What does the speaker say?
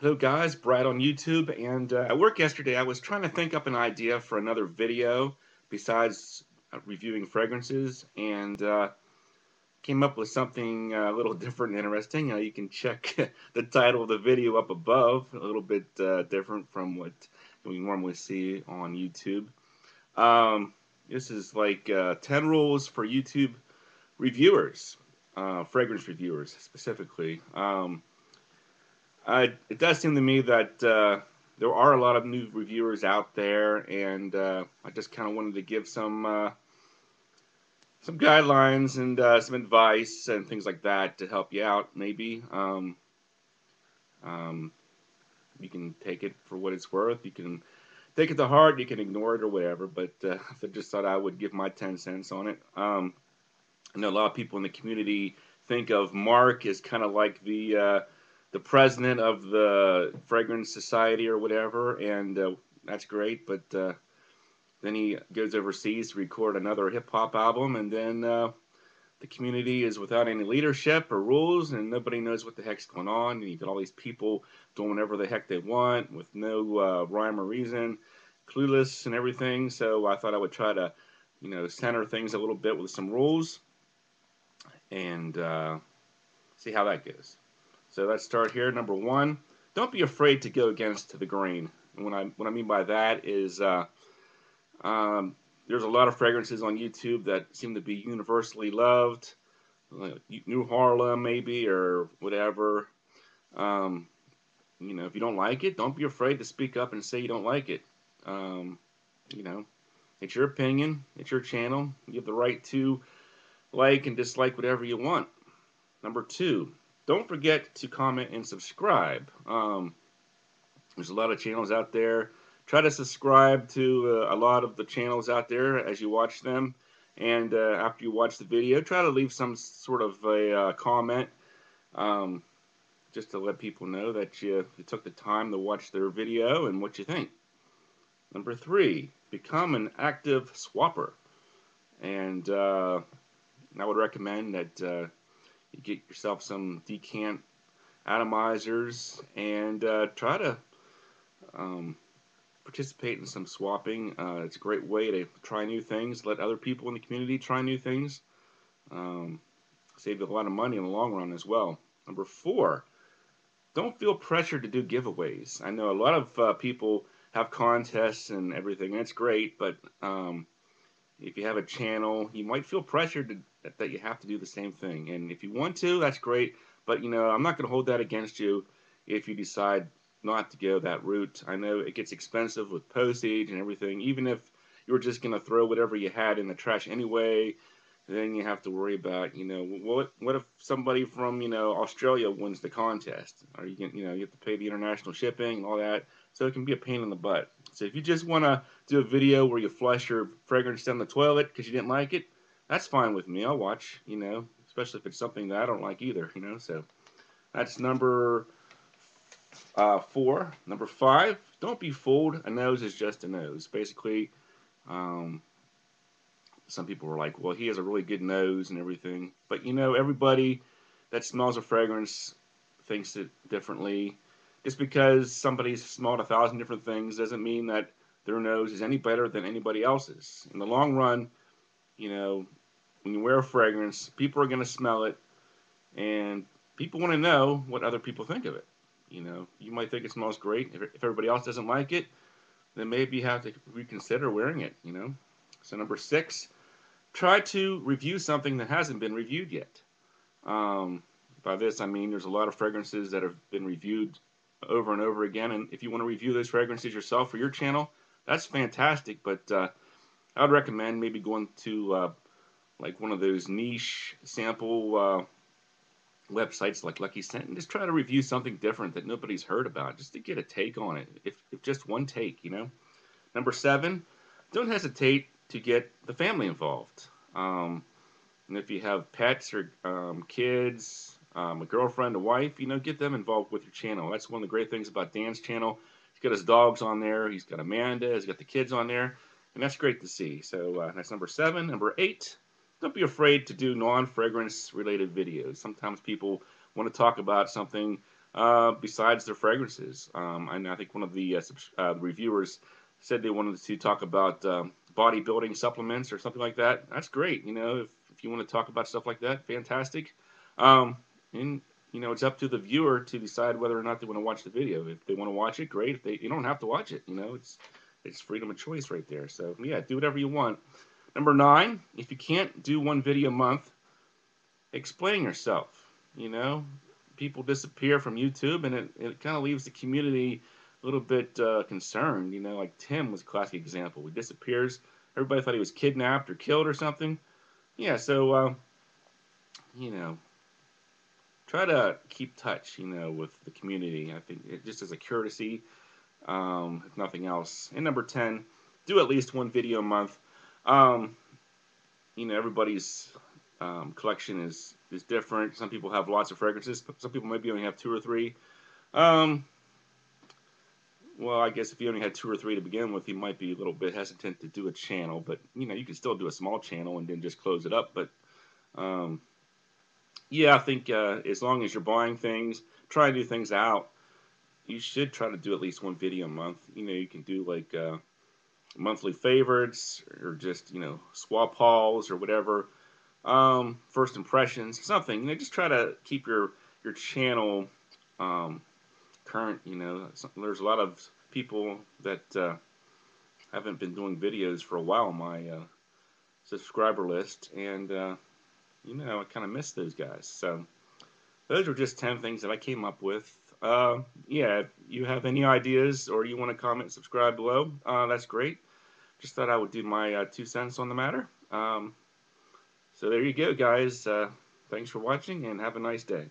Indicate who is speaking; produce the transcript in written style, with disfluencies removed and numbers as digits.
Speaker 1: Hello guys, Brad on YouTube, and at work yesterday I was trying to think up an idea for another video besides reviewing fragrances, and came up with something a little different and interesting. You can check the title of the video up above, a little bit different from what we normally see on YouTube. This is like 10 rules for YouTube reviewers, fragrance reviewers specifically. It does seem to me that there are a lot of new reviewers out there, and I just kind of wanted to give some guidelines and some advice and things like that to help you out. Maybe um, you can take it for what it's worth. You can take it to heart. You can ignore it or whatever. But I just thought I would give my 10 cents on it. I know a lot of people in the community think of Mark as kind of like the president of the Fragrance Society or whatever, and that's great. But then he goes overseas to record another hip hop album, and then the community is without any leadership or rules, and nobody knows what the heck's going on. And you got all these people doing whatever the heck they want with no rhyme or reason, clueless and everything. So I thought I would try to, center things a little bit with some rules and see how that goes. So let's start here. Number one, don't be afraid to go against the grain. And what I mean by that is there's a lot of fragrances on YouTube that seem to be universally loved, like New Harlem maybe or whatever. Um, if you don't like it, don't be afraid to speak up and say you don't like it. Um, you know, it's your opinion, it's your channel. You have the right to like and dislike whatever you want. Number two, don't forget to comment and subscribe. There's a lot of channels out there. Try to subscribe to a lot of the channels out there as you watch them. And after you watch the video, try to leave some sort of a comment um, just to let people know that you took the time to watch their video and what you think. Number three, become an active swapper. And I would recommend that you get yourself some decant atomizers and try to um, participate in some swapping. It's a great way to try new things, let other people in the community try new things. Um, Save you a lot of money in the long run as well. Number four, don't feel pressured to do giveaways. I know a lot of people have contests and everything, and it's great, but if you have a channel, you might feel pressured that you have to do the same thing. And if you want to, that's great. But I'm not going to hold that against you if you decide not to go that route. I know it gets expensive with postage and everything. Even if you were just going to throw whatever you had in the trash anyway, then you have to worry about, what if somebody from, Australia wins the contest? Are you have to pay the international shipping and all that. So it can be a pain in the butt. So if you just want to do a video where you flush your fragrance down the toilet because you didn't like it, that's fine with me. I'll watch, especially if it's something that I don't like either. So that's number four. Number five, don't be fooled. A nose is just a nose. Basically, um, some people were like, well, he has a really good nose and everything. But everybody that smells a fragrance thinks it differently. Just because somebody's smelled 1,000 different things doesn't mean that their nose is any better than anybody else's. In the long run, when you wear a fragrance, people are going to smell it, and people want to know what other people think of it. You might think it smells great. If everybody else doesn't like it, then maybe you have to reconsider wearing it. So number six, try to review something that hasn't been reviewed yet. By this, I mean there's a lot of fragrances that have been reviewed over and over again, and if you want to review those fragrances yourself for your channel, that's fantastic. But I would recommend maybe going to like one of those niche sample websites like Lucky Scent and just try to review something different that nobody's heard about, just to get a take on it, if just one take. Number seven, don't hesitate to get the family involved. And if you have pets or kids, a girlfriend, a wife, get them involved with your channel. That's one of the great things about Dan's channel. He's got his dogs on there. He's got Amanda. He's got the kids on there. And that's great to see. So that's number seven. Number eight, don't be afraid to do non-fragrance related videos. Sometimes people want to talk about something besides their fragrances. And I think one of the reviewers said they wanted to talk about bodybuilding supplements or something like that. That's great. If you want to talk about stuff like that, fantastic. Um, and it's up to the viewer to decide whether or not they want to watch the video. If they want to watch it, great. If they, you don't have to watch it. It's freedom of choice right there. So yeah, do whatever you want. Number 9, if you can't do one video a month, explain yourself. You know, people disappear from YouTube, and it kind of leaves the community a little bit concerned. Like Tim was a classic example. He disappears. Everybody thought he was kidnapped or killed or something. Yeah, so you know, try to keep touch. With the community. I think just as a courtesy, if nothing else. And number 10, do at least one video a month. Um, everybody's collection is different. Some people have lots of fragrances, but some people maybe only have 2 or 3. Um, well, I guess if you only had 2 or 3 to begin with, you might be a little bit hesitant to do a channel. But you can still do a small channel and then just close it up. But um, yeah, I think as long as you're buying things, try to do things out. You should try to do at least one video a month. You can do like monthly favorites or just swap hauls or whatever. First impressions, something. Just try to keep your channel um, current. There's a lot of people that haven't been doing videos for a while on my subscriber list, and I kind of miss those guys. So those are just 10 things that I came up with. Yeah, if you have any ideas or you want to comment, subscribe below, that's great. Just thought I would do my 2 cents on the matter. So there you go, guys. Thanks for watching, and have a nice day.